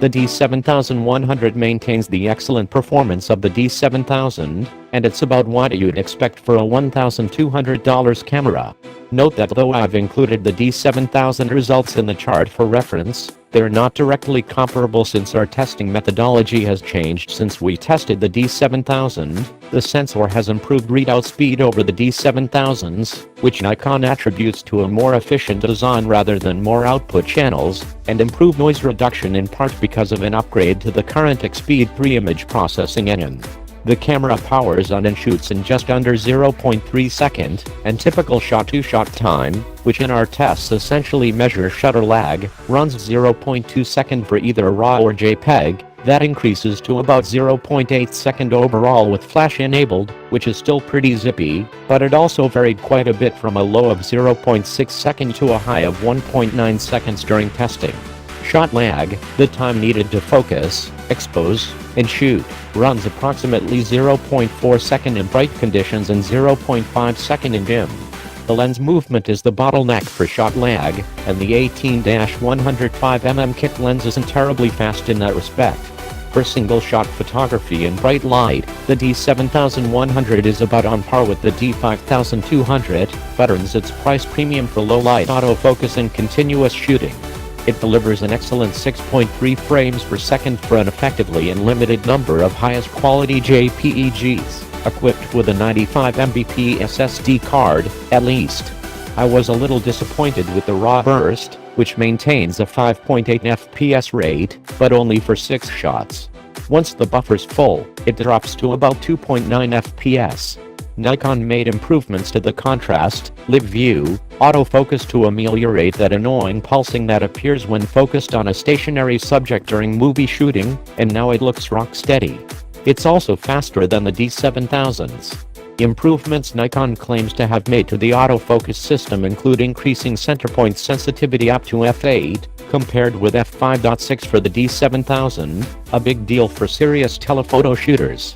The D7100 maintains the excellent performance of the D7000, and it's about what you'd expect for a $1,200 camera. Note that though I've included the D7000 results in the chart for reference, they're not directly comparable since our testing methodology has changed since we tested the D7000. The sensor has improved readout speed over the D7000s, which Nikon attributes to a more efficient design rather than more output channels, and improved noise reduction in part because of an upgrade to the current X-Speed 3 image processing engine. The camera powers on and shoots in just under 0.3 seconds, and typical shot-to-shot time, which in our tests essentially measure shutter lag, runs 0.2 seconds for either RAW or JPEG. That increases to about 0.8 seconds overall with flash enabled, which is still pretty zippy, but it also varied quite a bit from a low of 0.6 seconds to a high of 1.9 seconds during testing. Shot lag, the time needed to focus, expose, and shoot, runs approximately 0.4 seconds in bright conditions and 0.5 seconds in dim. The lens movement is the bottleneck for shot lag, and the 18-105 mm kit lens isn't terribly fast in that respect. For single-shot photography in bright light, the D7100 is about on par with the D5200, but earns its price premium for low-light autofocus and continuous shooting. It delivers an excellent 6.3 frames per second for an effectively unlimited number of highest quality JPEGs, equipped with a 95 Mbps SSD card, at least. I was a little disappointed with the RAW burst, which maintains a 5.8 FPS rate, but only for 6 shots. Once the buffer's full, it drops to about 2.9 FPS. Nikon made improvements to the contrast, live view, autofocus to ameliorate that annoying pulsing that appears when focused on a stationary subject during movie shooting, and now it looks rock steady. It's also faster than the D7000s. Improvements Nikon claims to have made to the autofocus system include increasing center point sensitivity up to f8, compared with f5.6 for the D7000, a big deal for serious telephoto shooters.